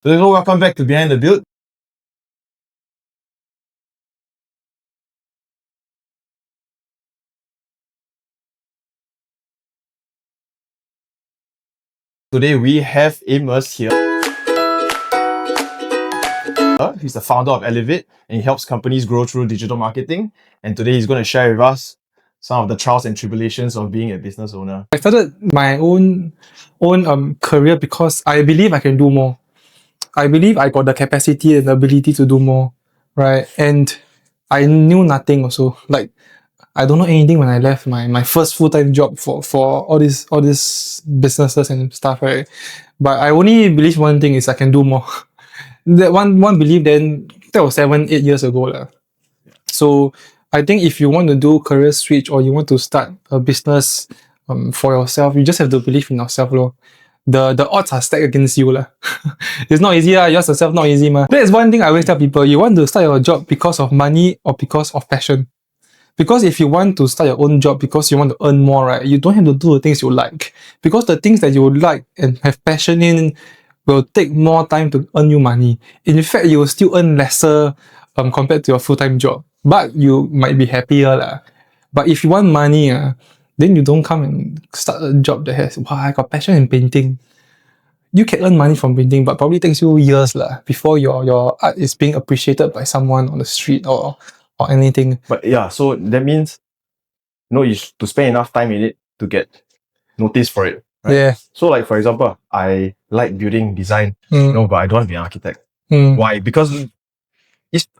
So welcome back to Behind the Build. Today we have Amos here. He's the founder of Elevate and he helps companies grow through digital marketing. And today he's going to share with us some of the trials and tribulations of being a business owner. I started my own career because I believe I can do more. I believe I got the capacity and the ability to do more, right? And I knew nothing also. Like, I don't know anything when I left my first full-time job for all these businesses and stuff, right? But I only believe one thing is I can do more. That one belief then, that was 7-8 years ago lah. So I think if you want to do career switch or you want to start a business for yourself, you just have to believe in yourself lor. The odds are stacked against you lah. It's not easy lah. You ask yourself, not easy ma. That's one thing I always tell people. You want to start your job because of money or because of passion. Because if you want to start your own job because you want to earn more, right, you don't have to do the things you like. Because the things that you like and have passion in will take more time to earn you money. In fact, you will still earn lesser compared to your full-time job. But you might be happier lah. But if you want money, then you don't come and start a job that has, wow, I got passion in painting. You can earn money from painting, but probably takes you years lah before your art is being appreciated by someone on the street or anything. But yeah, so that means you to spend enough time in it to get noticed for it. Right? Yeah. So like for example, I like building design, but I don't want to be an architect. Why? Because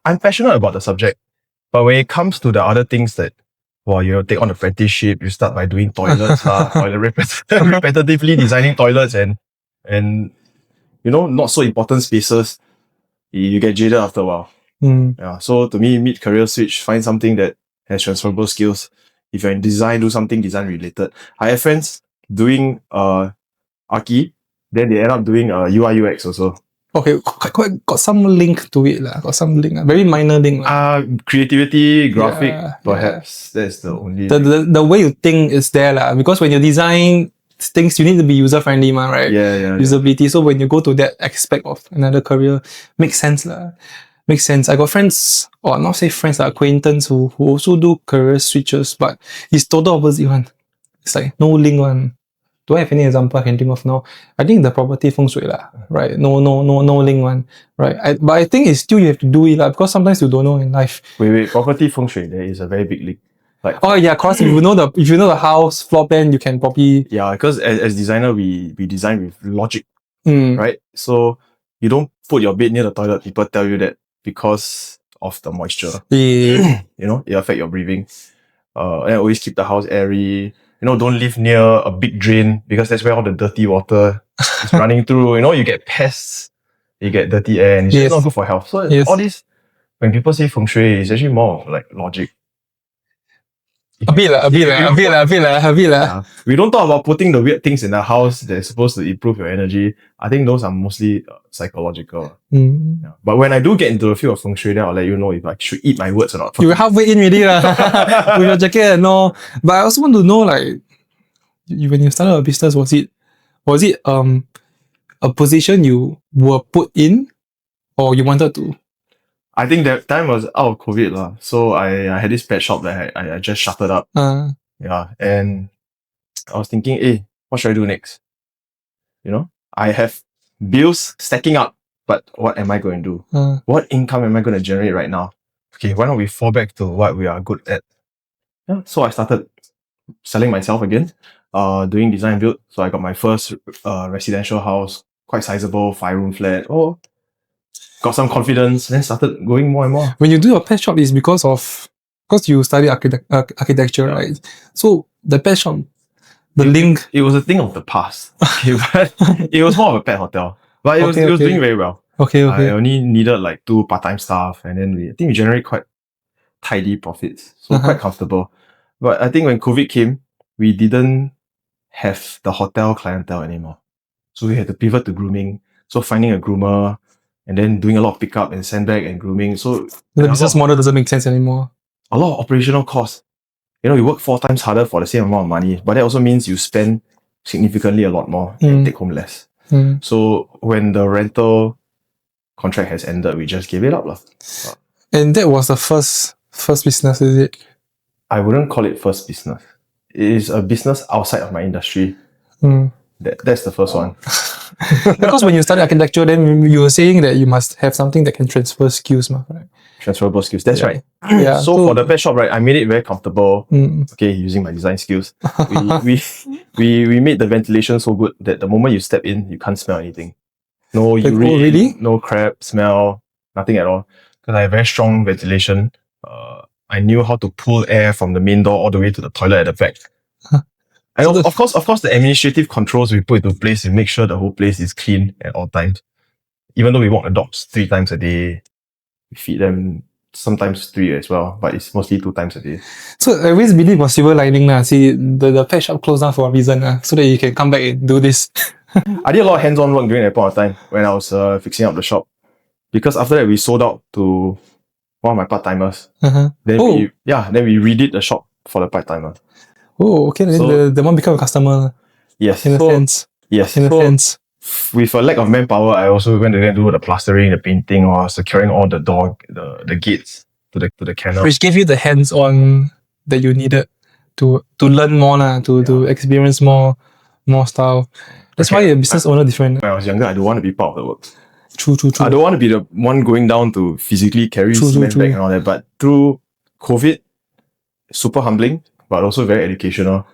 I'm passionate about the subject. But when it comes to the other things that, you take on apprenticeship, you start by doing toilets, repetitively designing toilets and not so important spaces, you get jaded after a while. Yeah. So to me, mid-career switch, find something that has transferable skills. If you're in design, do something design related. I have friends doing Archi, then they end up doing UI UX also. Okay, got some link to it lah. Got some link, very minor link lah. Creativity, graphic, perhaps that's the only. The way you think is there lah. Because when you design things, you need to be user friendly, ma, right? Yeah. Usability. So when you go to that aspect of another career, makes sense lah. Makes sense. I got friends, or not say friends, acquaintance who also do career switches, but it's total opposite one. It's like no link one. Do I have any example I can think of now? I think the property feng shui lah, right? No link one, right? But I think it's still you have to do it lah, because sometimes you don't know in life. Wait, property feng shui, there is a very big link. Like, oh yeah, cause if you know the house floor plan, you can probably because as designer we design with logic, right? So you don't put your bed near the toilet. People tell you that because of the moisture, yeah. It affect your breathing. And always keep the house airy. Don't live near a big drain because that's where all the dirty water is running through. You get pests, you get dirty air, and it's just not good for health. So all this, when people say feng shui, it's actually more of like logic. A bit lah. We don't talk about putting the weird things in the house that's supposed to improve your energy. I think those are mostly psychological. Yeah. But when I do get into the field of feng shui, then I'll let you know if I should eat my words or not. You're halfway in already lah. With your jacket and all. But I also want to know, like, when you started a business, was it a position you were put in, or you wanted to? I think that time was out of COVID lah. So I had this pet shop that I just shuttered up. Yeah, and I was thinking, hey, what should I do next? I have bills stacking up, but what am I going to do? What income am I going to generate right now? Okay, why don't we fall back to what we are good at? Yeah, so I started selling myself again, doing design build. So I got my first residential house, quite sizable, 5-room flat. Got some confidence, then started going more and more. When you do your pet shop, it's because you study architecture, right? So the pet shop, link. It was a thing of the past. Okay, but it was more of a pet hotel. But it was doing very well. Okay. I only needed like 2 part-time staff, and then I think we generate quite tidy profits. So quite comfortable. But I think when COVID came, we didn't have the hotel clientele anymore. So we had to pivot to grooming. So finding a groomer, and then doing a lot of pickup and send back and grooming. So the business model doesn't make sense anymore. A lot of operational costs. You work 4 times harder for the same amount of money, but that also means you spend significantly a lot more and take home less. So when the rental contract has ended, we just gave it up. And that was the first business, is it? I wouldn't call it first business. It is a business outside of my industry. That's the first one. Because when you study architecture, then you were saying that you must have something that can transfer skills, right? Transferable skills. That's right. Yeah. So for the pet shop, right, I made it very comfortable. Okay, using my design skills. We made the ventilation so good that the moment you step in, you can't smell anything. No urine, really? no crap smell, nothing at all. Because I have very strong ventilation. I knew how to pull air from the main door all the way to the toilet at the back. And So of course, the administrative controls we put into place to make sure the whole place is clean at all times. Even though we walk the dogs 3 times a day, we feed them sometimes 3 as well, but it's mostly 2 times a day. So I always believe it was silver lining. See, the pet shop closed down for a reason, so that you can come back and do this. I did a lot of hands-on work during that point of time when I was fixing up the shop. Because after that, we sold out to one of my part-timers. Then we redid the shop for the part-timer. Oh, okay. So, then the one become a customer. Yes. In a sense. Yes. In a sense. With a lack of manpower, I also went to do the plastering, the painting, or securing all the gates to the kennel. Which gave you the hands-on that you needed to learn more, to experience more style. That's why a business owner different. When I was younger, I don't want to be part of the works. True. I don't want to be the one going down to physically carry cement back and all that. But through COVID, super humbling, but also very educational.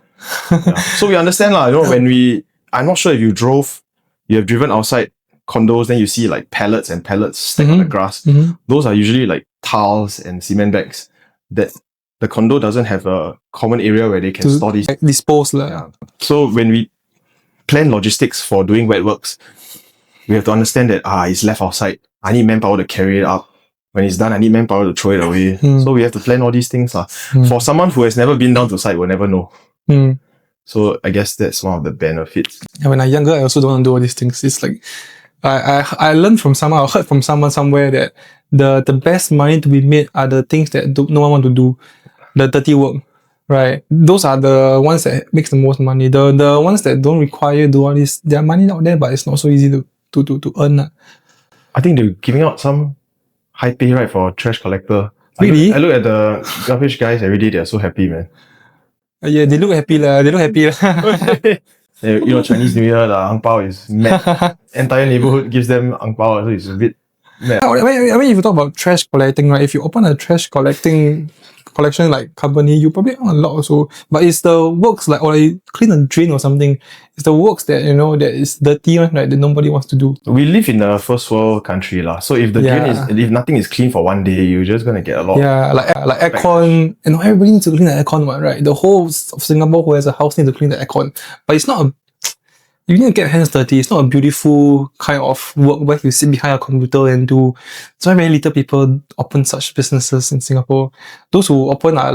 So we understand I'm not sure if you have driven outside condos, then you see like pallets and pallets stacked on the grass. Those are usually like tiles and cement bags that the condo doesn't have a common area where they can store these. Dispose. So when we plan logistics for doing wet works, we have to understand that it's left outside. I need manpower to carry it up. When it's done, I need manpower to throw it away. So we have to plan all these things. For someone who has never been down to site, will never know. So I guess that's one of the benefits. Yeah, when I'm younger, I also don't want to do all these things. It's like I learned from someone, I heard from someone somewhere that the best money to be made are the things that no one want to do, the dirty work, right? Those are the ones that makes the most money. The ones that don't require you to do all this, there are money out there, but it's not so easy to earn. I think they're giving out some high pay, right, for trash collector. Really? I look at the garbage guys every day. They're so happy, man. Yeah, they look happy. Chinese New Year, the ang pao is mad. Entire neighborhood gives them ang pao, so it's a bit mad. I mean, if you talk about trash collecting, right? If you open a trash collection like company, you probably earn a lot also. But it's the works or you clean a drain or something. It's the works that that is dirty, right? That nobody wants to do. We live in a first world country, lah. So if if nothing is clean for one day, you're just gonna get a lot. Yeah, like aircon. Everybody needs to clean the aircon, right? The whole of Singapore who has a house needs to clean the aircon. But it's not you need to get hands dirty. It's not a beautiful kind of work where you sit behind a computer and do. That's why very little people open such businesses in Singapore. Those who open are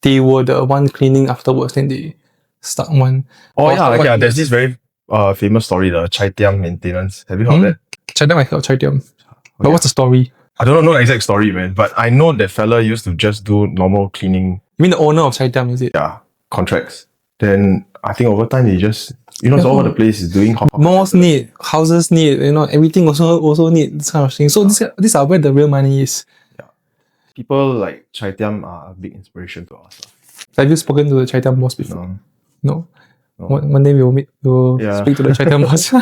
they were the one cleaning afterwards, then they start one. There's this very famous story, the Chai Tiam maintenance. Have you heard that? Chai Tiam, I heard Chai Tiam. But what's the story? I don't know the exact story, man. But I know that fella used to just do normal cleaning. You mean the owner of Chai Tiam, is it? Yeah, contracts. Then I think over time he just all over the place is doing malls need, houses need, everything also need this kind of thing. So these are where the real money is. Yeah. People like Chai Tiam are a big inspiration to us. Have you spoken to the Chai Tiam boss before? No. One day we'll speak to the Chai Tiam boss.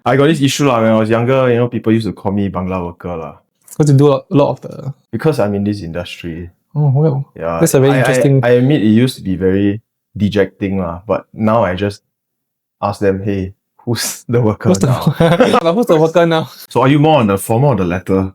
I got this issue when I was younger, people used to call me Bangla worker. Because you do a lot of the... Because I'm in this industry. Oh, well. Yeah. That's a very interesting... I admit it used to be very dejecting, but now I just ask them, hey, who's the worker Who's the worker now? So are you more on the former or the latter?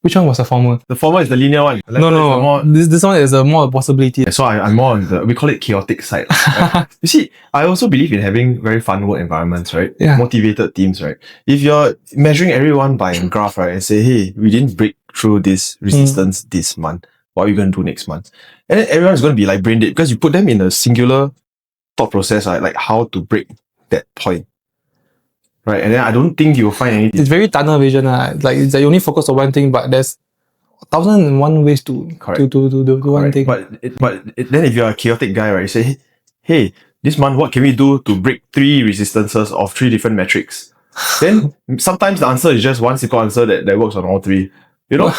Which one was the former? The former is the linear one. No. This one is a more possibility. So I'm more on we call it chaotic side. Right? You see, I also believe in having very fun work environments, right? Yeah. Motivated teams, right? If you're measuring everyone by a graph, right, and say, hey, we didn't break through this resistance this month, what are we going to do next month? And then everyone's going to be brain dead because you put them in a singular thought process, right? Like how to break that point. Right, and then I don't think you'll find anything. It's very tunnel vision. It's like you only focus on one thing, but there's 1,001 ways to do one thing. But then if you're a chaotic guy, right, you say, hey, this month what can we do to break 3 resistances of 3 different metrics? Then sometimes the answer is just one simple answer that works on all three. You know?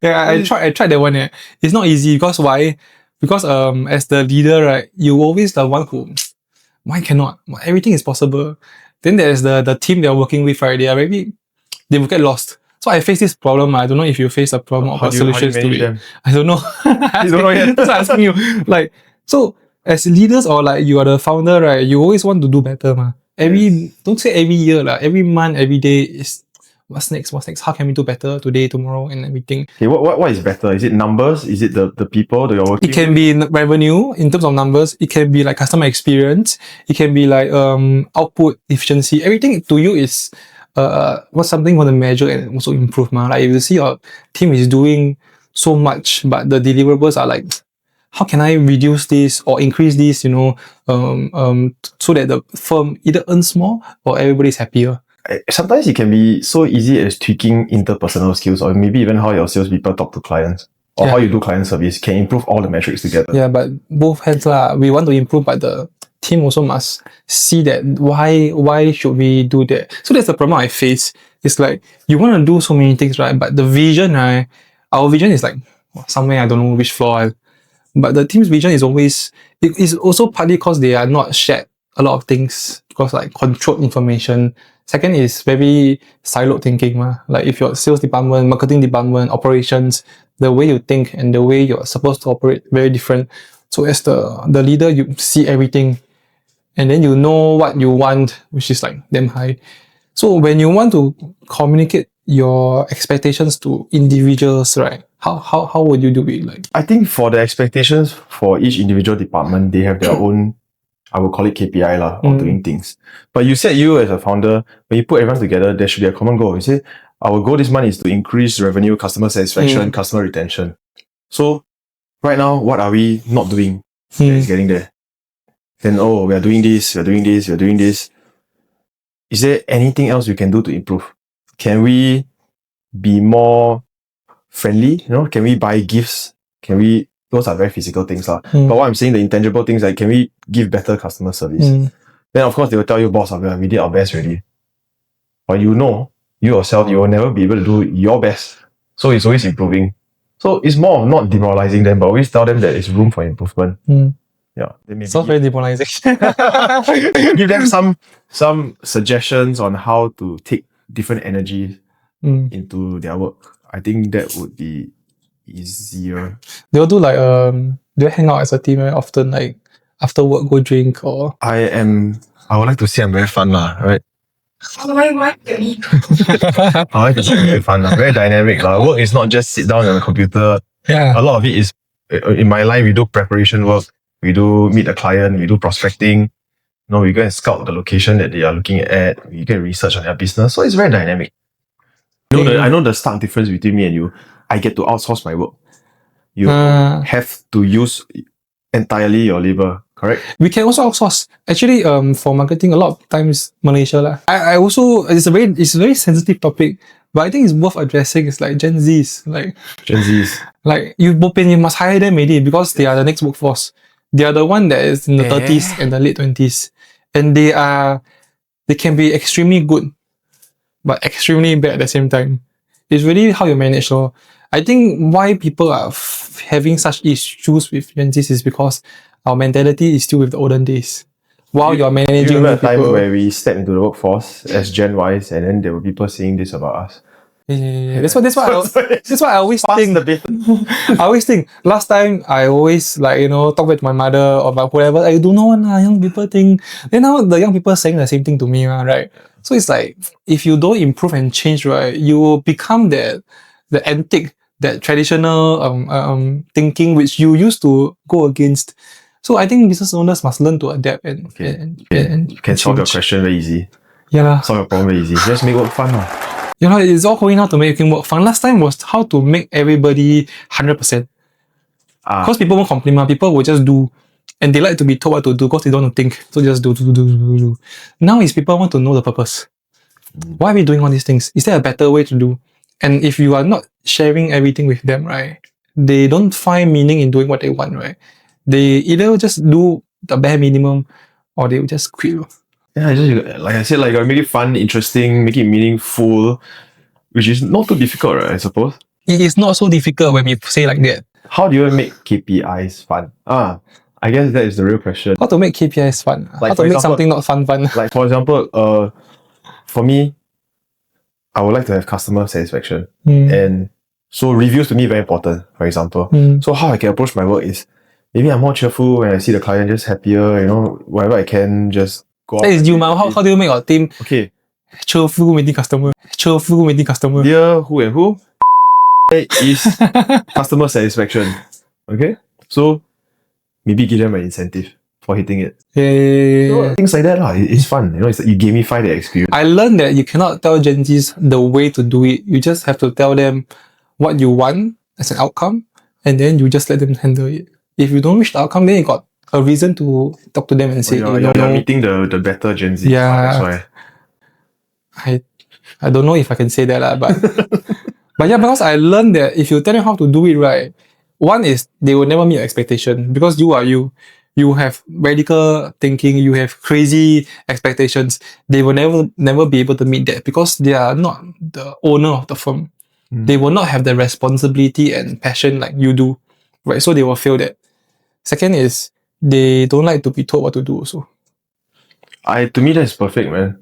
Yeah, I tried that one. Yeah. It's not easy because why? Because as the leader, right, you always the one who why cannot? Everything is possible. Then there's the team they're working with, right? They will get lost. So I face this problem. I don't know if you face a problem or solutions to it. Them? I don't know. You don't know yet. That's asking you. Like, so as leaders or like you are the founder, right? You always want to do better, ma. Don't say every year, like every month, every day is what's next? How can we do better today, tomorrow, and everything? Okay, what is better? Is it numbers? Is it the people that you're working with? It can be revenue in terms of numbers. It can be like customer experience. It can be like output efficiency. Everything to you is what's something you want to measure and also improve, ma. Like if you see your team is doing so much, but the deliverables are like, how can I reduce this or increase this? So that the firm either earns more or everybody's happier. Sometimes it can be so easy as tweaking interpersonal skills, or maybe even how your salespeople talk to clients, or how you do client service can improve all the metrics together. Yeah, but both hands lah. We want to improve, but the team also must see that why should we do that. So that's the problem I face. It's like you want to do so many things, right? But the vision, right? Our vision is like somewhere I don't know which floor. But the team's vision is always it is also partly because they are not shared a lot of things because like controlled information. Second is very siloed thinking, like if your sales department, marketing department, operations, the way you think and the way you're supposed to operate very different. So as the leader, you see everything, and then you know what you want, which is like damn high. So when you want to communicate your expectations to individuals, right? How would you do it? Like I think for the expectations for each individual department, they have their own, I would call it KPI lah, of doing things. But you said you as a founder, when you put everyone together, there should be a common goal. You say, our goal this month is to increase revenue, customer satisfaction, customer retention. So right now, what are we not doing that is getting there? Then, we are doing this, we are doing this, we are doing this. Is there anything else we can do to improve? Can we be more friendly? Can we buy gifts? Those are very physical things. But what I'm saying, the intangible things, like can we give better customer service? Then of course they will tell you, boss, we did our best already. But you yourself, you will never be able to do your best. So it's always improving. So it's more of not demoralizing them, but always tell them that it's room for improvement. Yeah. Sounds very demoralizing. Give them some suggestions on how to take different energy into their work. I think that would be easier. They'll do like they'll hang out as a team often, like after work go drink or I would like to say I'm very fun right? I like to say I'm very fun very dynamic Work is not just sit down on a computer. A lot of it is in my life. We do preparation work, we do meet a client, we do prospecting. We go and scout the location that they are looking at, we get research on their business. So it's very dynamic. I know the stark difference between me and you. I get to outsource my work. You have to use entirely your labor, correct? We can also outsource. Actually, for marketing, a lot of times Malaysia lah. I also it's a very sensitive topic, but I think it's worth addressing. It's like Gen Zs, like you must hire them already because they are the next workforce. They are the one that is in the 30s and the late 20s, and they can be extremely good, but extremely bad at the same time. It's really how you manage. So I think why people are having such issues with Gen Zs is because our mentality is still with the olden days. While you're managing, you remember a time where we stepped into the workforce as Gen Ys, and then there were people saying this about us. Yeah. That's what I always think. I always think. Last time I always talk with my mother or my whoever. I don't know young people think. Then now the young people saying the same thing to me, right? So it's like if you don't improve and change, right, you will become the antique, that traditional thinking which you used to go against. So I think business owners must learn to adapt and you can solve your question very easy. Yeah. Solve your problem very easy. Just make work fun. It's all going out to making work fun. Last time was how to make everybody 100%. Because people won't complain, people will just do. And they like to be told what to do because they don't want to think. So just do. Now is people want to know the purpose. Why are we doing all these things? Is there a better way to do? And if you are not sharing everything with them, right, they don't find meaning in doing what they want, right? They either just do the bare minimum or they will just quit. Yeah, it's just, like I said, like, make it fun, interesting, make it meaningful, which is not too difficult, right, I suppose. It is not so difficult when you say like that. How do you make KPIs fun? I guess that is the real question. How to make KPIs fun? Like, How for to make example- something not fun? Like, for example, for me, I would like to have customer satisfaction. And so reviews to me very important, for example. So how I can approach my work is maybe I'm more cheerful when I see the client just happier, whatever I can, just go out. That is you, man. How do you make your team Okay, cheerful meeting customer? Cheerful meeting customer. dear who and who is customer satisfaction. Okay? So maybe give them an incentive for hitting it. Yeah. So things like that, it's fun. It's like you gamify the experience. I learned that you cannot tell Gen Zs the way to do it. You just have to tell them what you want as an outcome, and then you just let them handle it. If you don't reach the outcome, then you got a reason to talk to them and say, you're meeting the better Gen Z. Yeah. That's why. I don't know if I can say that, but but yeah, because I learned that if you tell them how to do it right, one is they will never meet your expectation because you are you. You have radical thinking, you have crazy expectations. They will never be able to meet that because they are not the owner of the firm. They will not have the responsibility and passion like you do, right? So they will feel that. Second is they don't like to be told what to do also. To me, that's perfect, man.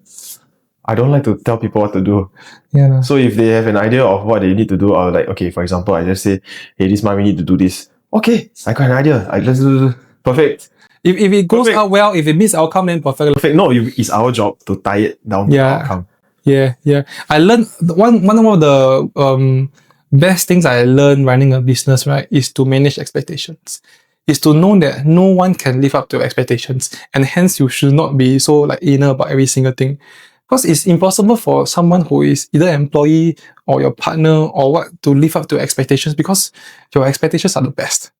I don't like to tell people what to do. Yeah. So if they have an idea of what they need to do, I'll like, okay, for example, I just say, hey, this month we need to do this. Okay, I got an idea. Let's do perfect. If it goes out well, if it meets outcome, then perfect. Perfect. No, it's our job to tie it down to the outcome. Yeah. I learned one of the best things I learned running a business, right, is to manage expectations. Is to know that no one can live up to your expectations, and hence you should not be so like inner about every single thing. Because it's impossible for someone who is either an employee or your partner or what to live up to expectations because your expectations are the best,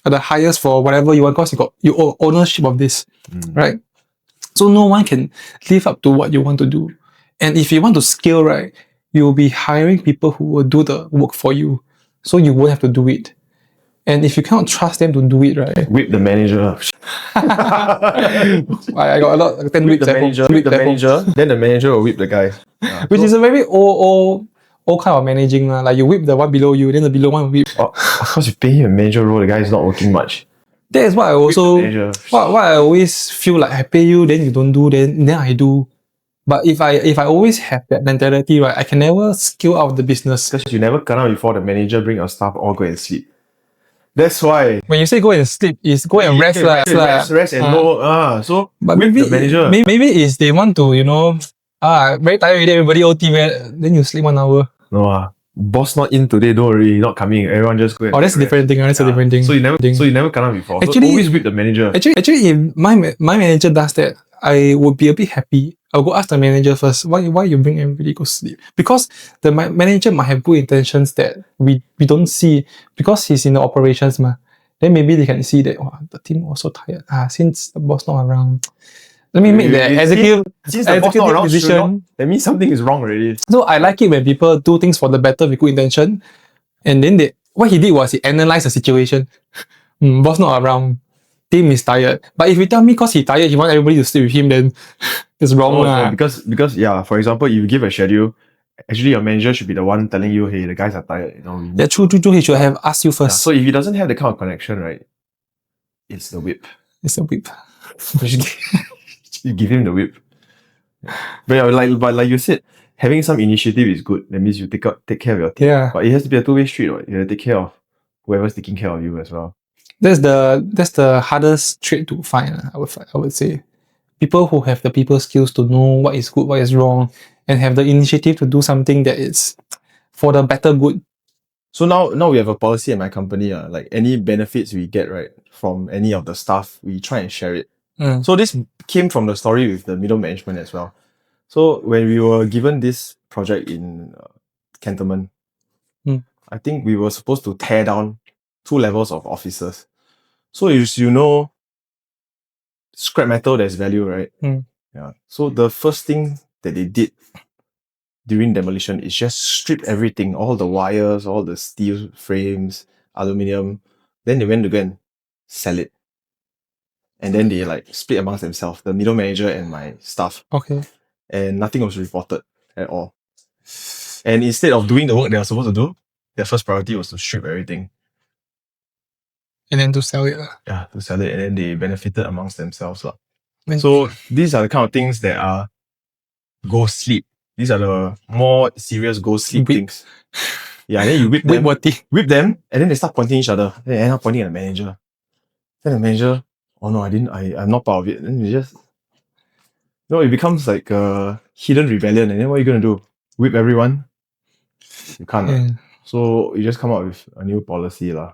are the highest for whatever you want because you own ownership of this, right? So no one can live up to what you want to do. And if you want to scale, right, you'll be hiring people who will do the work for you. So you won't have to do it. And if you cannot trust them to do it, right? Whip the manager. I got a lot, 10 Whip whips the manager. Whip the manager. Then the manager will whip the guy. Which is a very old kind of managing. Like you whip the one below you, then the below one will whip. Of course, you pay him a manager role, the guy is not working much. That is what I also, what I always feel like I pay you, then you don't do, then I do. But if I always have that mentality, right, I can never scale out the business. Because you never come out before the manager bring your staff all go and sleep. That's why. When you say go and sleep, is go and rest. Rest and no. So but maybe the manager. Maybe is they want to, very tired already, everybody OT, then you sleep 1 hour. No, boss not in today, don't worry, not coming. Everyone just go and that's a different thing. That's a different thing. So you never come out before. Actually, so always whip the manager. Actually, if my manager does that, I would be a bit happy. I'll go ask the manager first, why you bring everybody go sleep? Because the manager might have good intentions that we don't see because he's in the operations, then maybe they can see that the team was so tired. Since the boss not around, let me make the executive decision. That means something is wrong already. So I like it when people do things for the better with good intention, and then what he did was he analyzed the situation. Boss not around, team is tired. But if you tell me because he's tired, he wants everybody to sleep with him, then it's wrong. No, because for example, if you give a schedule, actually your manager should be the one telling you, hey, the guys are tired. Yeah, true. He should have asked you first. So if he doesn't have the kind of connection, right, it's the whip. It's a whip. You give him the whip. But like you said, having some initiative is good. That means you take care of your team. Yeah. But it has to be a two-way street, right? You have to take care of whoever's taking care of you as well. That's the hardest trait to find, I would say. People who have the people skills to know what is good, what is wrong, and have the initiative to do something that is for the better good. So now we have a policy at my company, like any benefits we get, right, from any of the staff, we try and share it. So this came from the story with the middle management as well. So when we were given this project in Cantonment, I think we were supposed to tear down 2 levels of offices. So as you know, scrap metal, there's value, right? Yeah. So the first thing that they did during demolition is just strip everything, all the wires, all the steel frames, aluminium. Then they went to go and sell it. and then they like split amongst themselves, the middle manager and my staff. Okay. And nothing was reported at all. And instead of doing the work they were supposed to do, their first priority was to strip everything. And then to sell it. Yeah, to sell it, and then they benefited amongst themselves. So these are the kind of things that are go sleep. These are the more serious go sleep things. Yeah, and then you whip them, and then they start pointing each other. Then they end up pointing at the manager. Then the manager, oh no, I'm not part of it. Then you just, it becomes like a hidden rebellion. And then what are you going to do? Whip everyone? You can't. Yeah. So you just come up with a new policy. Yeah.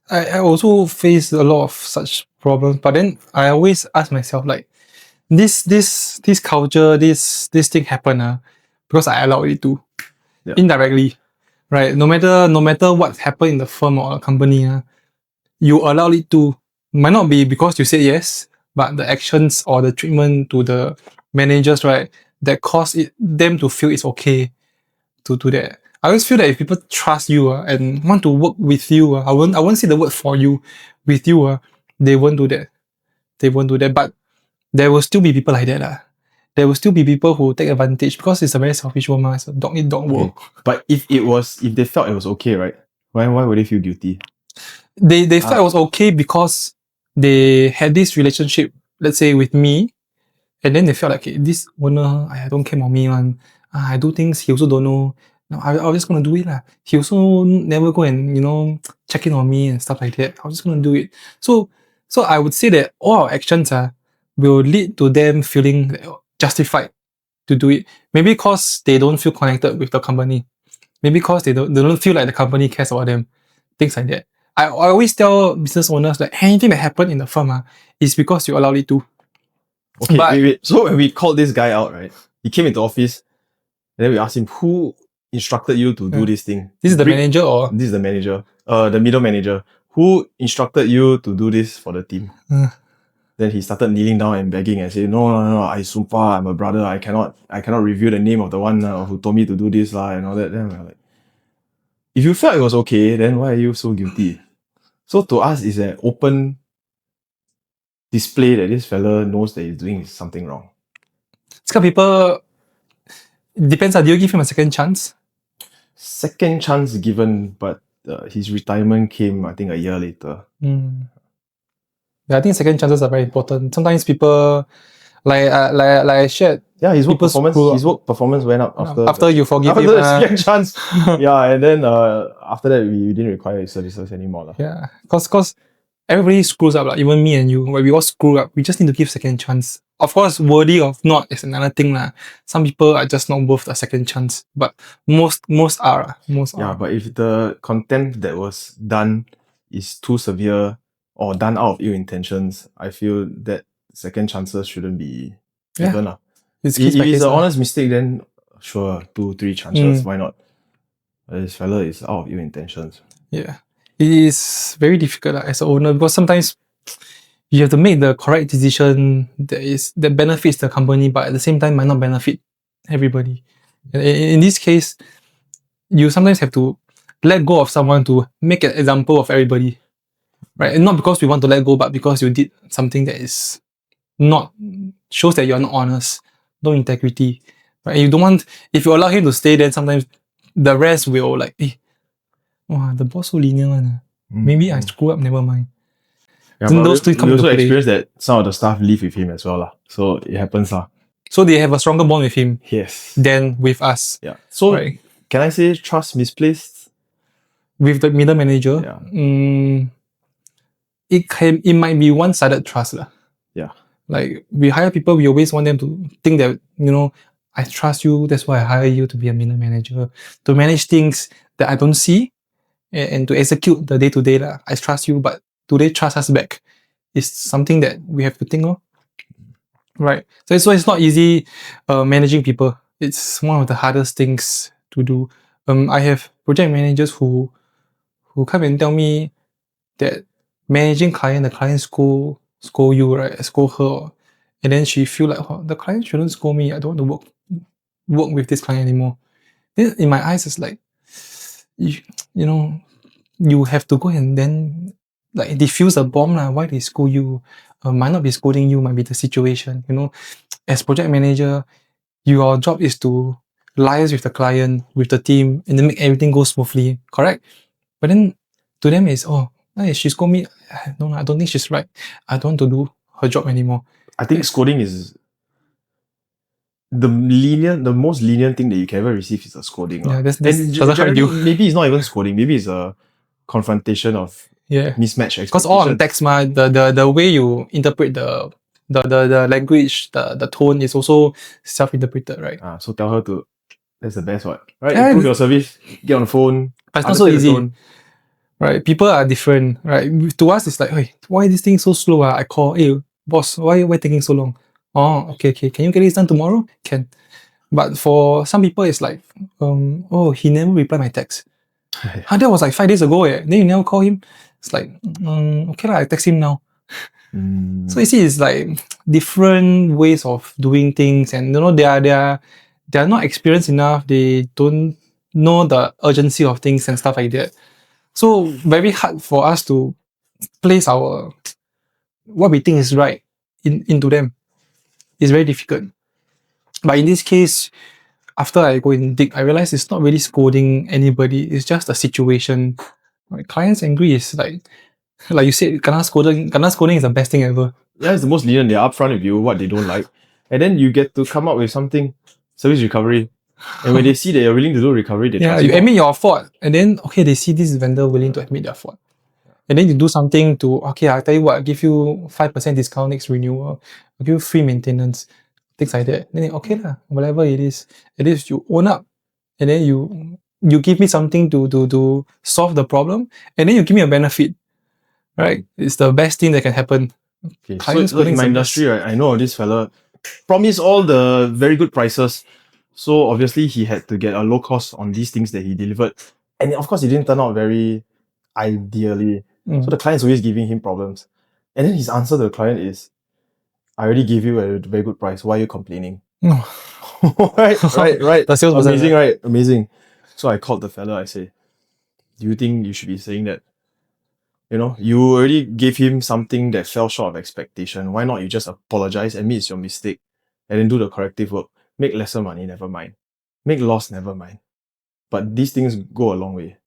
I also face a lot of such problems, but then I always ask myself, like, this culture, this thing happen because I allowed it to. Yeah. Indirectly. Right? No matter what happened in the firm or a company, you allow it to. Might not be because you said yes, but the actions or the treatment to the managers, right, that cause them to feel it's okay to do that. I always feel that if people trust you and want to work with you, I won't say the word for you, with you, they won't do that. They won't do that. But there will still be people like that. There will still be people who take advantage because it's a very selfish world. It's a dog eat dog world. But if they felt it was okay, right? Why would they feel guilty? They felt it was okay because they had this relationship, let's say with me, and then they felt like, okay, this owner, I don't care about me, man. I do things he also don't know. No, I was just gonna do it. He also never go and, check in on me and stuff like that. I was just gonna do it. So I would say that all our actions will lead to them feeling justified to do it. Maybe because they don't feel connected with the company. Maybe because they don't feel like the company cares about them. Things like that. I always tell business owners that anything that happened in the firm is because you allowed it to. Okay, wait. So when we called this guy out, right? He came into office, and then we asked him, who instructed you to do this thing? This is the manager or? This is the manager. The middle manager. Who instructed you to do this for the team? Then he started kneeling down and begging and saying, no, I sumpah, I'm a brother. I cannot reveal the name of the one who told me to do this and all that. Then we're like, if you felt it was okay, then why are you so guilty? So to us, it's an open display that this fella knows that he's doing something wrong. This kind of people, depends. Do you give him a second chance? Second chance given, but his retirement came, I think, a year later. Yeah, I think second chances are very important. Sometimes people, like I shared, his work performance went up after you forgive him. After the second chance. Yeah, and then after that, we didn't require his services anymore. Yeah, because everybody screws up, even me and you, where we all screw up. We just need to give second chance. Of course, worthy of not is another thing. Some people are just not worth a second chance, but most are. Yeah, but if the content that was done is too severe or done out of ill intentions, I feel that second chances shouldn't be given. If it's an honest mistake, then sure, 2-3 chances, why not? This fella is out of ill intentions. Yeah. It is very difficult as an owner because sometimes you have to make the correct decision that benefits the company, but at the same time might not benefit everybody. In this case, you sometimes have to let go of someone to make an example of everybody. Right? And not because we want to let go, but because you did something that is shows that you're not honest, no integrity. Right? And you don't want, if you allow him to stay, then sometimes the rest will the boss so lenient. Maybe I screw up, never mind. Yeah, but those we also experience that some of the staff leave with him as well. So it happens. So they have a stronger bond with him. Yes. Than with us. Yeah. So can I say trust misplaced? With the middle manager? Yeah. It might be one-sided trust. Yeah. Like we hire people, we always want them to think that, I trust you, that's why I hire you to be a middle manager. To manage things that I don't see and to execute the day-to-day. I trust you, but do they trust us back? It's something that we have to think of. Right. So it's not easy managing people. It's one of the hardest things to do. I have project managers who come and tell me that managing the client scold you, right? Scold her. And then she feel like, the client shouldn't scold me. I don't want to work with this client anymore. Then in my eyes, it's like, you have to go and then like defuse a bomb lah. Why they scold you? Might not be scolding you, might be the situation. You know, as project manager, your job is to liaise with the client, with the team, and then make everything go smoothly. Correct? But then to them is, oh, hey, she scold me. No, I don't think she's right. I don't want to do her job anymore. I think scolding is the most lenient thing that you can ever receive is a scolding. Yeah, that's and generally, maybe it's not even scolding, maybe it's a confrontation of mismatch expectations. Because all on text, the way you interpret the language, the tone is also self-interpreted, right? So tell her to, that's the best one, right? Improve your service, get on the phone. But it's not so easy. Right? People are different, right? To us, it's like, hey, why is this thing so slow? I call, hey, boss, why taking so long? Oh, okay. Can you get this done tomorrow? Can. But for some people, it's like, oh, he never replied my text. That was like 5 days ago. Then you never call him. It's like, okay lah, I text him now. So you see, it's like different ways of doing things, and you know they are not experienced enough. They don't know the urgency of things and stuff like that. So very hard for us to place our what we think is right into them. It's very difficult. But in this case, after I go and dig, I realize it's not really scolding anybody. It's just a situation. My clients angry is like you said, kena scolding is the best thing ever. Yeah, it's the most lenient. They're upfront with you what they don't like, and then you get to come up with something, service recovery. And when they see that you're willing to do recovery, they trust you admit your fault, and then okay, they see this vendor willing to admit their fault, and then you do something to I'll tell you what, I'll give you 5% discount next renewal, I'll give you free maintenance, things like that. Then okay lah, whatever it is, at least you own up, and then you give me something to solve the problem, and then you give me a benefit, right? It's the best thing that can happen. Okay, so in my industry, right, I know of this fella promised all the very good prices. So obviously he had to get a low cost on these things that he delivered. And of course it didn't turn out very ideally. So the client's always giving him problems. And then his answer to the client is, I already gave you a very good price. Why are you complaining? Right. The sales amazing, right? Amazing. So I called the fella, I say, do you think you should be saying that? You know, you already gave him something that fell short of expectation. Why not you just apologize, admit it's your mistake, and then do the corrective work? Make lesser money, never mind. Make loss, never mind. But these things go a long way.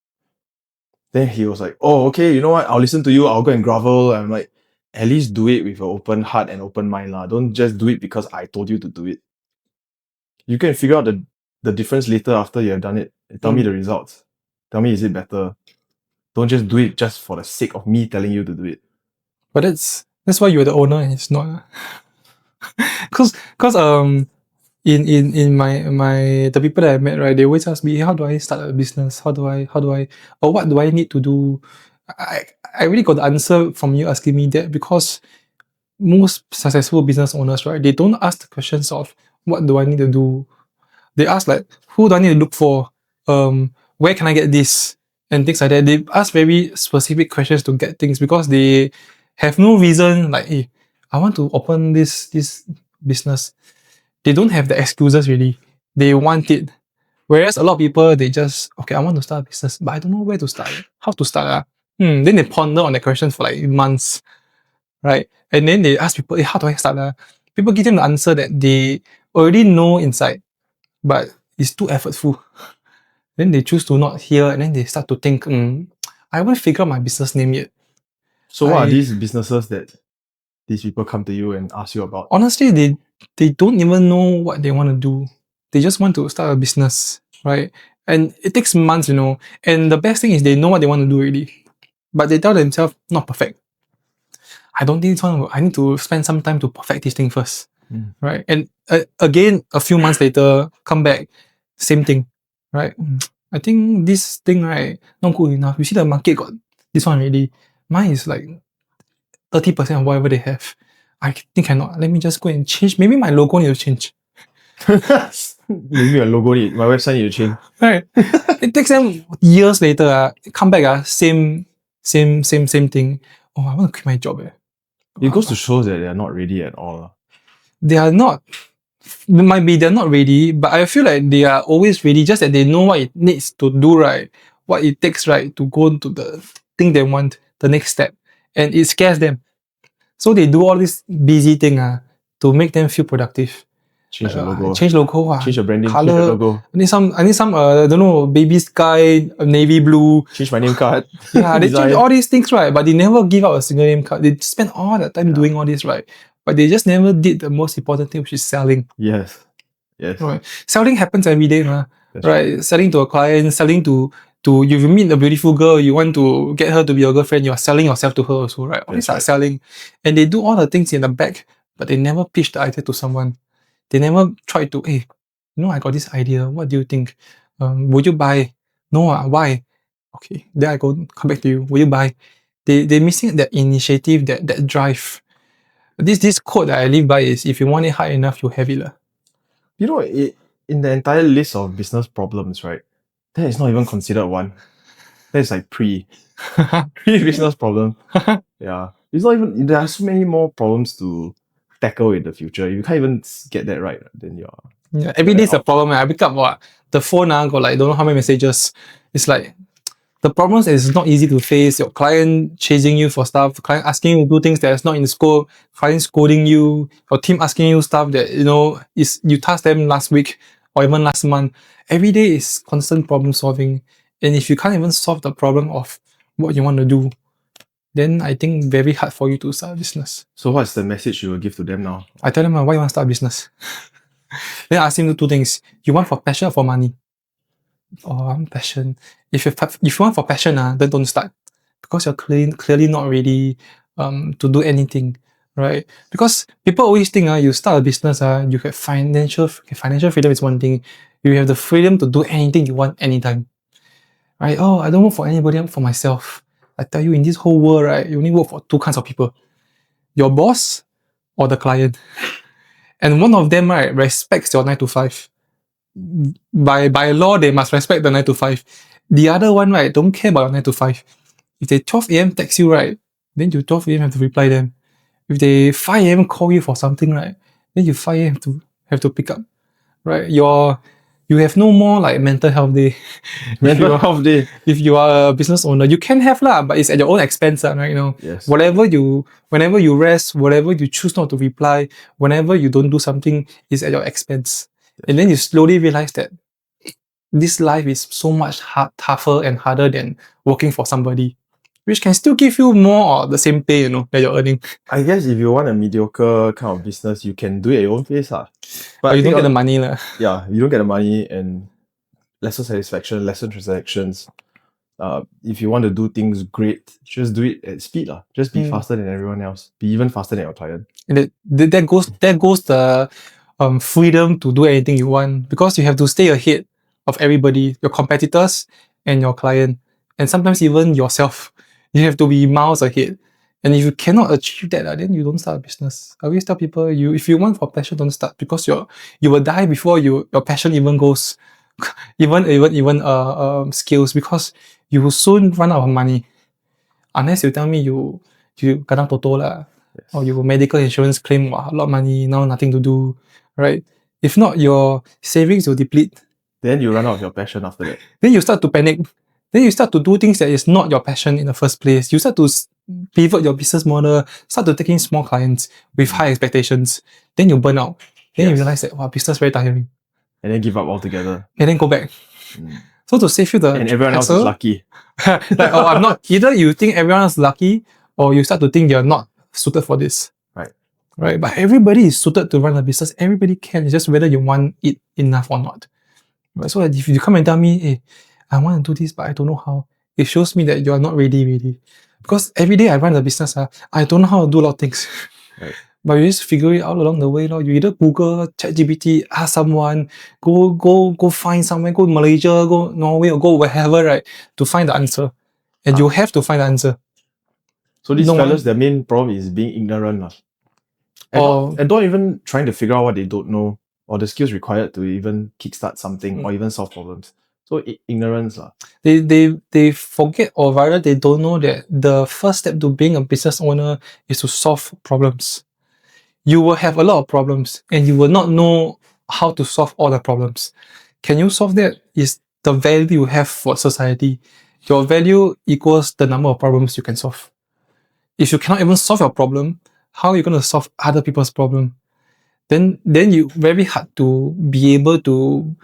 Then he was like, oh, okay, you know what? I'll listen to you. I'll go and grovel. I'm like, at least do it with an open heart and open mind lah. Don't just do it because I told you to do it. You can figure out the difference later after you have done it. Tell me the results. Tell me, is it better? Don't just do it just for the sake of me telling you to do it. But that's why you're the owner and it's not. Cause in my the people that I met, right, they always ask me, how do I start a business? How do I or what do I need to do? I really got the answer from you asking me that, because most successful business owners, right, they don't ask the questions of what do I need to do. They ask like, who do I need to look for? Where can I get this? And things like that. They ask very specific questions to get things because they have no reason like, hey, I want to open this business. They don't have the excuses really. They want it. Whereas a lot of people, they just, okay, I want to start a business, but I don't know where to start. How to start? Then they ponder on the questions for like months, right? And then they ask people, hey, how do I start? People give them the answer that they already know inside, but it's too effortful. Then they choose to not hear, and then they start to think, I haven't figured out my business name yet. So what are these businesses that these people come to you and ask you about? Honestly, they don't even know what they want to do. They just want to start a business, right? And it takes months, you know. And the best thing is they know what they want to do already. But they tell themselves, not perfect. I don't think this one, I need to spend some time to perfect this thing first, right? And again, a few months later, come back, same thing, right? I think this thing, right, not good enough. You see the market got this one already. Mine is like 30% of whatever they have. I think cannot. Let me just go and change. Maybe my logo need to change. Maybe my website need to change. Right. It takes them years later. Come back. Same thing. Oh, I want to quit my job. It goes to show that they are not ready at all. They are not. Might be they're not ready, but I feel like they are always ready, just that they know what it needs to do, right? What it takes, right, to go to the thing they want, the next step. and it scares them. So they do all this busy thing to make them feel productive. Change the logo. Change logo. Change your branding. Color. Change the logo. I need some I don't know, baby sky, navy blue. Change my name card. Yeah, they change all these things, right? But they never give out a single name card. They spend all the time doing all this, right? But they just never did the most important thing, which is selling. Yes. Right. Selling happens every day, right? Right. Selling to a client, selling to if you meet a beautiful girl, you want to get her to be your girlfriend, you are selling yourself to her also, right? All these are selling. And they do all the things in the back, but they never pitch the idea to someone. They never try to, hey, I got this idea. What do you think? Would you buy? No, why? Okay, then I come back to you. Will you buy? They're missing that initiative, that drive. This quote that I live by is, if you want it hard enough, you have it. You know, in the entire list of business problems, right, that is not even considered one. That is like pre-business problem. Yeah. It's not even, there are so many more problems to tackle in the future. If you can't even get that right, then you're... Yeah, every day is a problem. I wake up, the phone got like don't know how many messages. It's like, the problems is not easy to face. Your client chasing you for stuff, client asking you to do things that is not in the scope, client scolding you, your team asking you stuff that is you tasked them last week or even last month. Every day is constant problem solving. And if you can't even solve the problem of what you want to do, then I think very hard for you to start a business. So what's the message you will give to them now? I tell them, why you want to start a business? Then I ask him to do two things. You want for passion or for money? Oh, I'm passion. If you want for passion, then don't start. Because you're clearly not ready to do anything, right? Because people always think you start a business, you have financial freedom is one thing. You have the freedom to do anything you want anytime. Right? Oh, I don't work for anybody, I'm for myself. I tell you, in this whole world, right, you only work for two kinds of people. Your boss or the client. And one of them, right, respects your 9 to 5. By law, they must respect the 9 to 5. The other one, right, don't care about your 9 to 5. If they 12 a.m. text you, right, then you 12 a.m. have to reply them. If they 5 a.m. call you for something, right, then you 5 a.m. have to pick up. Right? You have no more like mental health day. Mental health day. If you are a business owner, you can have but it's at your own expense, right? Yes. Whenever you rest, whatever you choose not to reply, whenever you don't do something, is at your expense. And then you slowly realize that this life is so much tougher and harder than working for somebody, which can still give you more or the same pay, that you're earning. I guess if you want a mediocre kind of business, you can do it at your own pace. But you don't get the money. Yeah, you don't get the money and lesser satisfaction, lesser transactions. If you want to do things great, just do it at speed. Just be faster than everyone else. Be even faster than your client. And that goes the freedom to do anything you want, because you have to stay ahead of everybody, your competitors and your client, and sometimes even yourself. You have to be miles ahead. And if you cannot achieve that, then you don't start a business. I always tell people, if you want for passion, don't start, because you will die before your passion even goes, even skills, because you will soon run out of money. Unless you tell me you kena toto lah, or you medical insurance claim a lot of money, now nothing to do, right? If not, your savings will deplete. Then you run out of your passion after that. Then you start to panic. Then you start to do things that is not your passion in the first place. You start to pivot your business model, start to take in small clients with high expectations. Then you burn out. Then you realize that, business very tiring. And then give up altogether. And then go back. So to save you the and everyone else is lucky. I'm not. Either you think everyone else is lucky, or you start to think you're not suited for this. Right. But everybody is suited to run a business. Everybody can. It's just whether you want it enough or not. Right? So if you come and tell me, hey, I want to do this, but I don't know how, it shows me that you are not ready. Because every day I run a business, I don't know how to do a lot of things. Right. But you just figure it out along the way. You either Google, ChatGPT, ask someone, go find somewhere, go Malaysia, go Norway, or go wherever, right, to find the answer. And you have to find the answer. So these fellas, their main problem is being ignorant. And don't even trying to figure out what they don't know, or the skills required to even kickstart something or even solve problems. So ignorance. They forget, or rather they don't know that the first step to being a business owner is to solve problems. You will have a lot of problems and you will not know how to solve all the problems. Can you solve that? Is the value you have for society. Your value equals the number of problems you can solve. If you cannot even solve your problem, how are you going to solve other people's problem? Then you very hard to be able to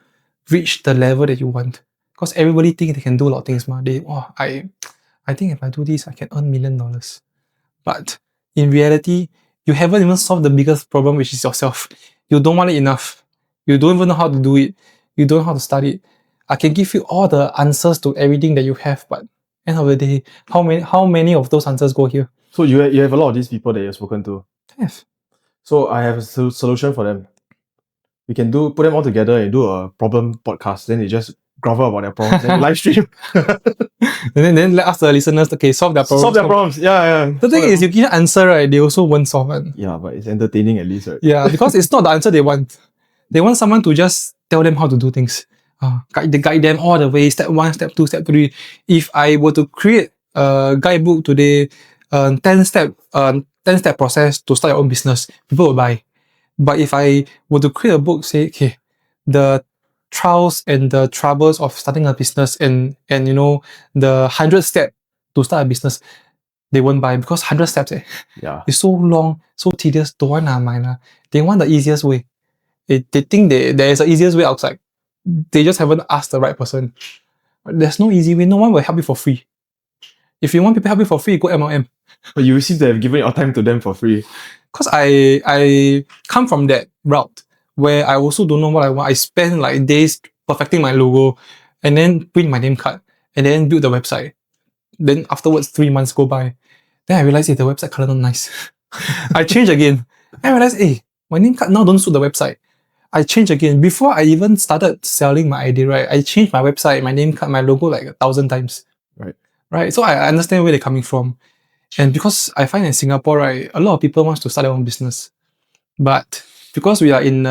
reach the level that you want. Because everybody think they can do a lot of things. I think if I do this, I can earn $1 million. But in reality, you haven't even solved the biggest problem, which is yourself. You don't want it enough. You don't even know how to do it. You don't know how to study it. I can give you all the answers to everything that you have, but end of the day, how many of those answers go here? So you have a lot of these people that you've spoken to. Yes. So I have a solution for them. We can put them all together and do a problem podcast. Then they just grovel about their problems and live stream. and then let us the listeners solve their problems. Solve their problems. Yeah. The thing is, you give an answer, right? They also won't solve it. Yeah, but it's entertaining at least, right? Yeah, because it's not the answer they want. They want someone to just tell them how to do things. Guide them all the way, step 1, step 2, step 3. If I were to create a guidebook today, 10 step process to start your own business, people will buy. But if I were to create a book, say, okay, the trials and the troubles of starting a business and you know, the 100 steps to start a business, they won't buy because 100 steps it's so long, so tedious, don't want mine. They want the easiest way. They think there is an easiest way outside. They just haven't asked the right person. There's no easy way. No one will help you for free. If you want people to help you for free, go MLM. But you seem to have given your time to them for free. Because I come from that route where I also don't know what I want. I spend like days perfecting my logo and then print my name card and then build the website. Then afterwards, 3 months go by. Then I realized, the website color not nice. I change again. I realized, my name card now don't suit the website. I change again. Before I even started selling my idea, right, I changed my website, my name card, my logo like 1,000 times. Right. So I understand where they're coming from. And because I find in Singapore, right, a lot of people want to start their own business. But because we are in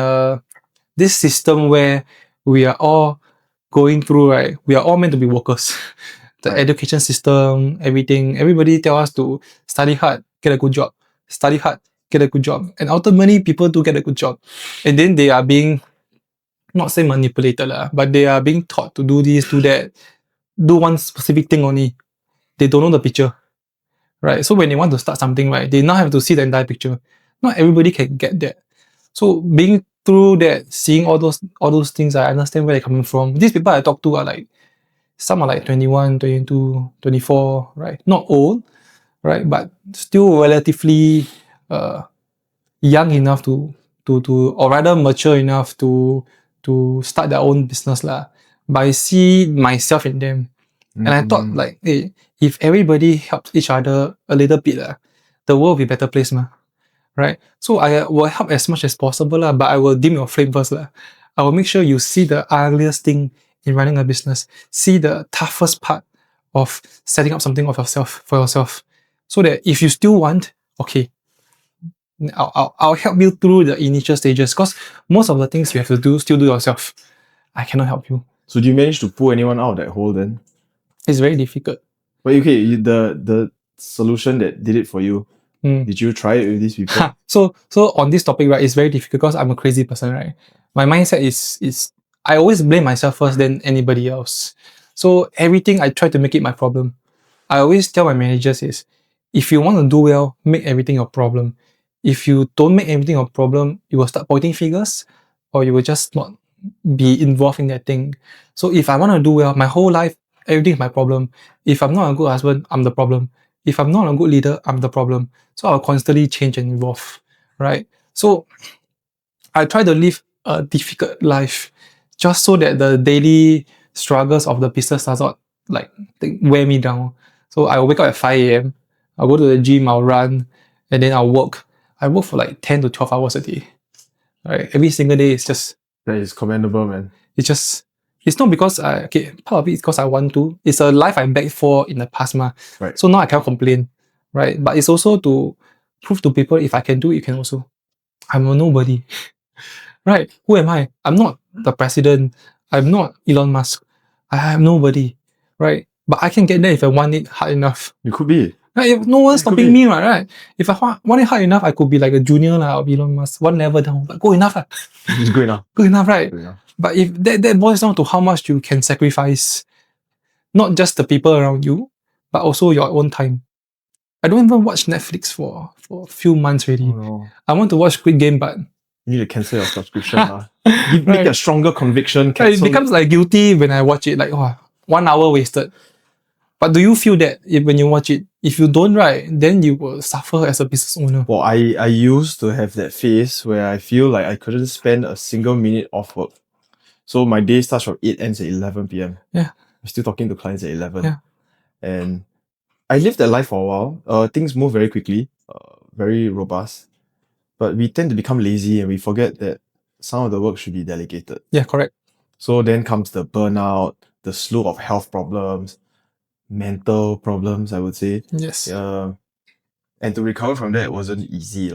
this system where we are all going through, right, we are all meant to be workers. The education system, everything, everybody tell us to study hard, get a good job. Study hard, get a good job. And ultimately, people do get a good job. And then they are being, not say manipulated, but they are being taught to do this, do that, do one specific thing only. They don't know the picture. Right? So when they want to start something, right, they now have to see the entire picture. Not everybody can get that. So being through that, seeing all those things, I understand where they're coming from. These people I talk to are like, some are like 21, 22, 24, right? Not old, right? But still relatively young enough to or rather mature enough to start their own business lah. But I see myself in them. And I thought like, hey, if everybody helps each other a little bit, the world will be a better place, right? So I will help as much as possible, but I will dim your flame first. I will make sure you see the ugliest thing in running a business. See the toughest part of setting up something for yourself. So that if you still want, okay, I'll help you through the initial stages, because most of the things you have to still do yourself. I cannot help you. So do you manage to pull anyone out of that hole then? It's very difficult. But okay, the solution that did it for you, did you try it with these people? So on this topic, right, it's very difficult because I'm a crazy person, right? My mindset is I always blame myself first than anybody else. So everything I try to make it my problem. I always tell my managers is, if you want to do well, make everything your problem. If you don't make everything your problem, you will start pointing fingers, or you will just not be involved in that thing. So if I want to do well, my whole life, everything is my problem. If I'm not a good husband, I'm the problem. If I'm not a good leader, I'm the problem. So I'll constantly change and evolve, right? So I try to live a difficult life just so that the daily struggles of the business does not like wear me down. So I will wake up at 5 a.m. I'll go to the gym, I'll run, and then I'll work. I work for like 10 to 12 hours a day. Right? Every single day is just... That is commendable, man. It's not because part of it is because I want to. It's a life I begged for in the past, Right. So now I can't complain, right? But it's also to prove to people, if I can do it, you can also. I'm a nobody, right? Who am I? I'm not the president. I'm not Elon Musk. I am nobody, right? But I can get there if I want it hard enough. You could be. Right? If no one's stopping me, right? If I want it hard enough, I could be like a junior of Elon Musk, one level down. But good enough. It's good enough. Good enough, right? Good enough. But if that boils down to how much you can sacrifice, not just the people around you, but also your own time. I don't even watch Netflix for a few months already. Oh, no. I want to watch Squid Game, but You need to cancel your subscription. Make a stronger conviction. it Cancel becomes like guilty when I watch it. Like, oh, 1 hour wasted. But do you feel that when you watch it? If you don't, right, then you will suffer as a business owner. Well, I used to have that phase where I feel like I couldn't spend a single minute off work. So my day starts from 8, ends at 11 p.m. Yeah. I'm still talking to clients at 11. Yeah. And I lived that life for a while. Things move very quickly, very robust. But we tend to become lazy and we forget that some of the work should be delegated. Yeah, correct. So then comes the burnout, the slew of health problems, mental problems, I would say. Yes. And to recover from that wasn't easy.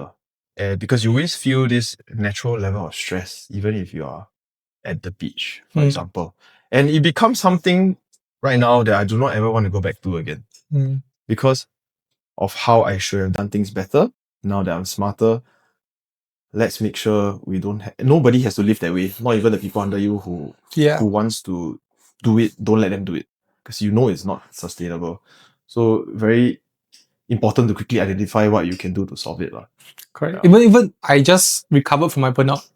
Because you always feel this natural level of stress, even if you are at the beach, for example. And it becomes something right now that I do not ever want to go back to again. Because of how I should have done things better. Now that I'm smarter, let's make sure we don't nobody has to live that way. Not even the people under you who wants to do it, don't let them do it. Because you know it's not sustainable. So very important to quickly identify what you can do to solve it. Correct. Yeah. Even I just recovered from my burnout.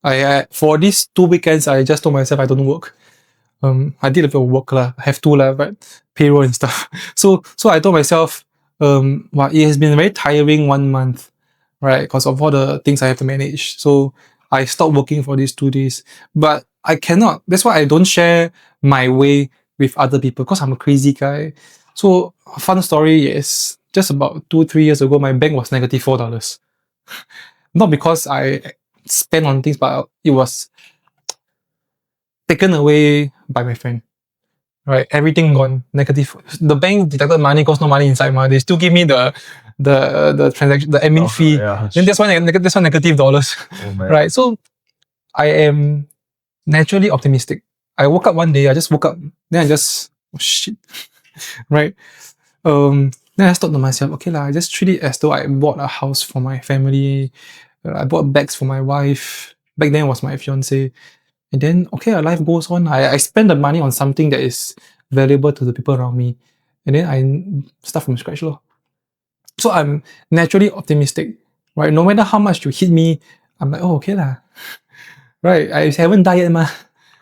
I for these 2 weekends, I just told myself I don't work. I did a bit of work I have to but payroll and stuff. So I told myself, well, it has been very tiring 1 month, right? Because of all the things I have to manage. So I stopped working for these 2 days. But I cannot. That's why I don't share my way with other people because I'm a crazy guy. So a fun story is just about 2-3 years ago, my bank was negative $4. Not because I spent on things, but it was taken away by my friend. Right, everything gone negative. The bank deducted money because no money inside. They still give me the transaction, the admin fee. Yeah. Then that's why negative dollars. Right. So I am naturally optimistic. I woke up one day, I just woke up, then I just oh shit. Right. Then I thought to myself, okay I just treat it as though I bought a house for my family. I bought bags for my wife. Back then it was my fiance. And then, okay, life goes on. I spend the money on something that is valuable to the people around me. And then I start from scratch. So I'm naturally optimistic, right? No matter how much you hit me, I'm like, oh, okay lah. Right, I haven't died yet, ma.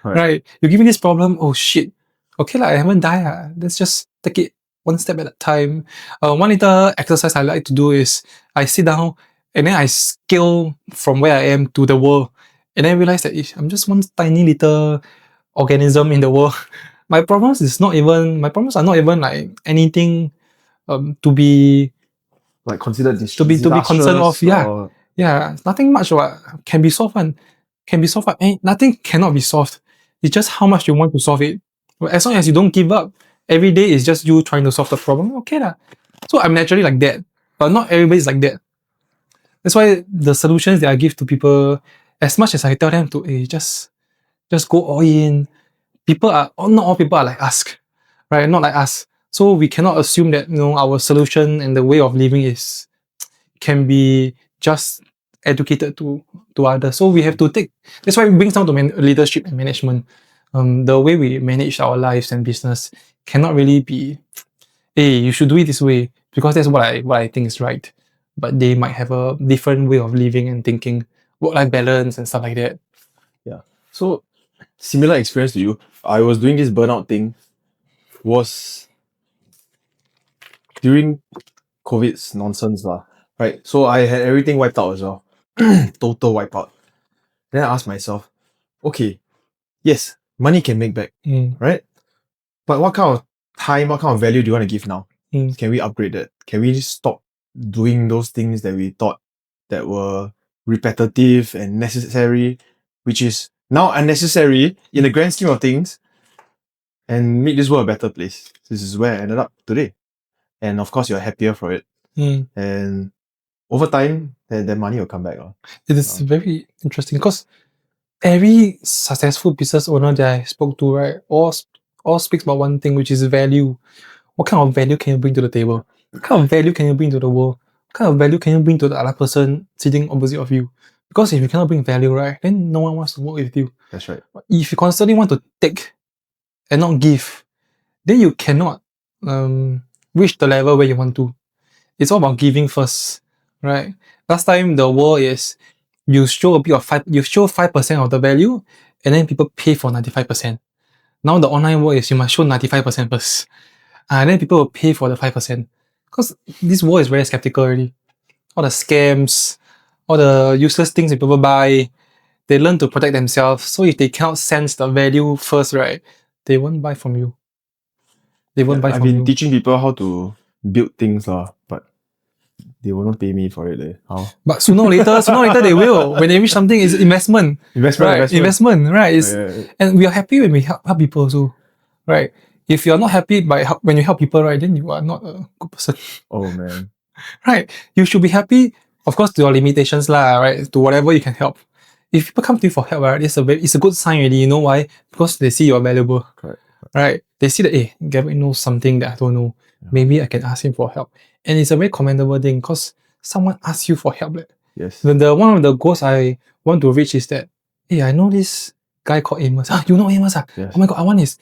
Right. You give me this problem, oh shit. Okay lah, I haven't died. Let's just take it one step at a time. One little exercise I like to do is I sit down and then I scale from where I am to the world. And then I realized that I'm just one tiny little organism in the world. My problems are not even like anything to be like considered to be concerned of. Yeah, nothing much can be solved. Nothing cannot be solved. It's just how much you want to solve it. As long as you don't give up, every day is just you trying to solve the problem. Okay lah. So I'm naturally like that, but not everybody's like that. That's why the solutions that I give to people, as much as I tell them to just go all in, not all people are like us, right? Not like us. So we cannot assume that our solution and the way of living can be just educated to others. So we have to that's why it brings down to leadership and management. The way we manage our lives and business cannot really be, hey, you should do it this way because that's what I think is right. But they might have a different way of living and thinking, work-life balance and stuff like that. Yeah. So similar experience to you. I was doing this burnout thing was during COVID's nonsense right? So I had everything wiped out as well. Total wipeout. Then I asked myself, okay, yes, money can make back, right? But what kind of time, what kind of value do you want to give now? Can we upgrade that? Can we stop doing those things that we thought that were repetitive and necessary, which is now unnecessary in the grand scheme of things, and make this world a better place? This is where I ended up today. And of course, you're happier for it. And over time, the money will come back. It is very interesting because every successful business owner that I spoke to, right, all speaks about one thing, which is value. What kind of value can you bring to the table? What kind of value can you bring to the world? What kind of value can you bring to the other person sitting opposite of you? Because if you cannot bring value, right, then no one wants to work with you. That's right. If you constantly want to take and not give, then you cannot reach the level where you want to. It's all about giving first, right? Last time the world is you show 5% of the value, and then people pay for 95%. Now the online world is you must show 95% first. And then people will pay for the 5%. Because this world is very skeptical already. All the scams, all the useless things that people buy, they learn to protect themselves. So if they cannot sense the value first, right, they won't buy from you. They won't buy I've from you. been teaching people how to build things, but they will not pay me for it. How? But sooner or later they will. When they reach something, it's investment. Investment, right? And we are happy when we help people also, right? If you're not happy when you help people, right, then you are not a good person. Oh man. Right? You should be happy, of course, to your limitations, right? To whatever you can help. If people come to you for help, right, it's a good sign already. You know why? Because they see you're valuable. Correct. Right? They see that, hey, Gavin knows something that I don't know. Yeah. Maybe I can ask him for help. And it's a very commendable thing because someone asks you for help. Yes. The one of the goals I want to reach is that, hey, I know this guy called Amos. You know Amos? Yes. Oh my god, I want his.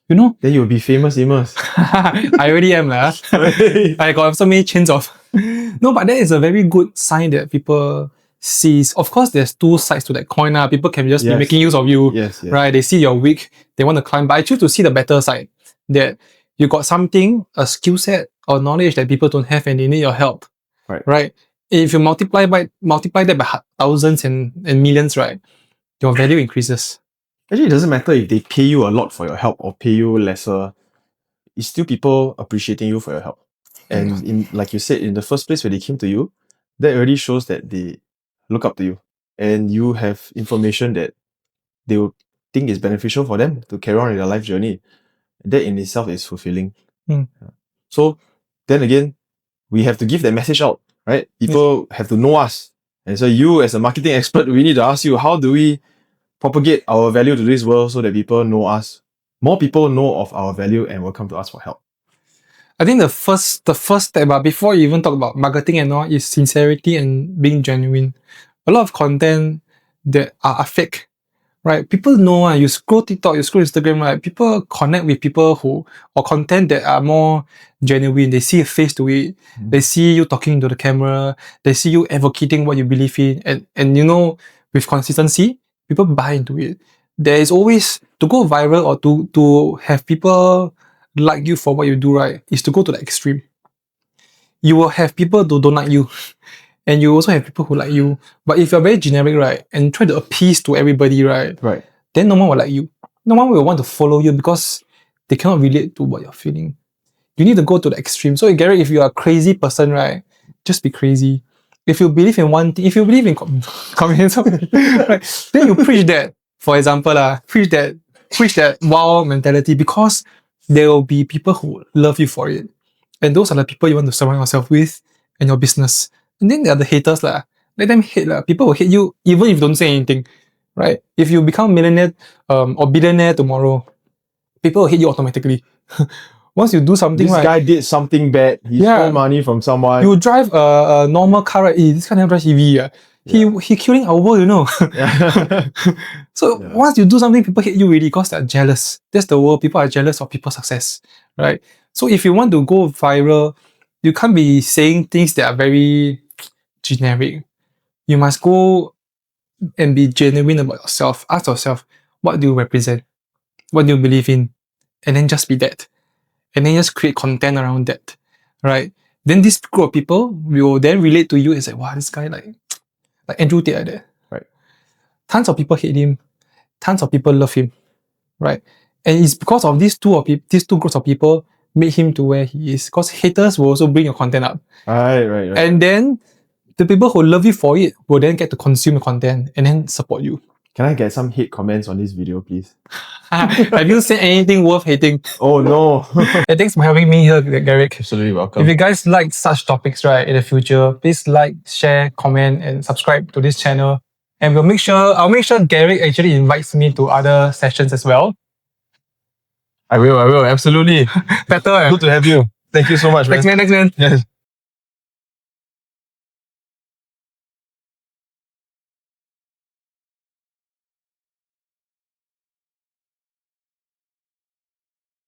You know? Then you'll be famous, Amos. I already am. I got so many chains of. No, but that is a very good sign that people sees. Of course, there's two sides to that coin. People can just be making use of you. Yes. Right? They see you're weak. They want to climb. But I choose to see the better side. That you got something, a skill set or knowledge that people don't have and they need your help. Right? If you multiply that by thousands and millions, right, your value increases. Actually, it doesn't matter if they pay you a lot for your help or pay you lesser. It's still people appreciating you for your help. And like you said, in the first place when they came to you, that already shows that they look up to you. And you have information that they will think is beneficial for them to carry on in their life journey. That in itself is fulfilling. So then again, we have to give that message out, right? People have to know us. And so you as a marketing expert, we need to ask you, how do we propagate our value to this world so that people know us? More people know of our value and will come to us for help. I think the first step, before you even talk about marketing and all, is sincerity and being genuine. A lot of content that are fake, right? People know, you scroll TikTok, you scroll Instagram, right? People connect with people or content that are more genuine. They see a face to it. They see you talking to the camera. They see you advocating what you believe in. And you know, with consistency, people buy into it. There is always, to go viral or to have people like you for what you do, right, is to go to the extreme. You will have people who don't like you. And you also have people who like you. But if you're very generic, right, and try to appease to everybody, right, then no one will like you. No one will want to follow you because they cannot relate to what you're feeling. You need to go to the extreme. So, Gary, if you're a crazy person, right, just be crazy. If you believe in one thing, if you believe in communism, right, then you preach that. For example, preach that wow mentality, because there will be people who love you for it. And those are the people you want to surround yourself with in your business. And then there are the haters. Let them hate. People will hate you even if you don't say anything. Right? If you become millionaire or billionaire tomorrow, people will hate you automatically. Once you do something, this guy did something bad. He stole money from someone. You drive a normal car, right? This guy never drives EV. He killing our world, you know. So once you do something, people hate you really because they're jealous. That's the world. People are jealous of people's success, right? So if you want to go viral, you can't be saying things that are very generic. You must go and be genuine about yourself. Ask yourself, what do you represent? What do you believe in? And then just be that. And then just create content around that, right? Then this group of people will then relate to you and say, wow, this guy like Andrew Tate like that. Right. Tons of people hate him. Tons of people love him. Right? And it's because of these two groups of people made him to where he is. Because haters will also bring your content up. Right. And then the people who love you for it will then get to consume your content and then support you. Can I get some hate comments on this video, please? Have you said anything worth hating? Oh no. Hey, thanks for having me here, Garrick. Absolutely welcome. If you guys like such topics, right, in the future, please like, share, comment, and subscribe to this channel. And I'll make sure Garrick actually invites me to other sessions as well. I will, absolutely. Better. Good to have you. Thank you so much, man. Thanks, man. Yes.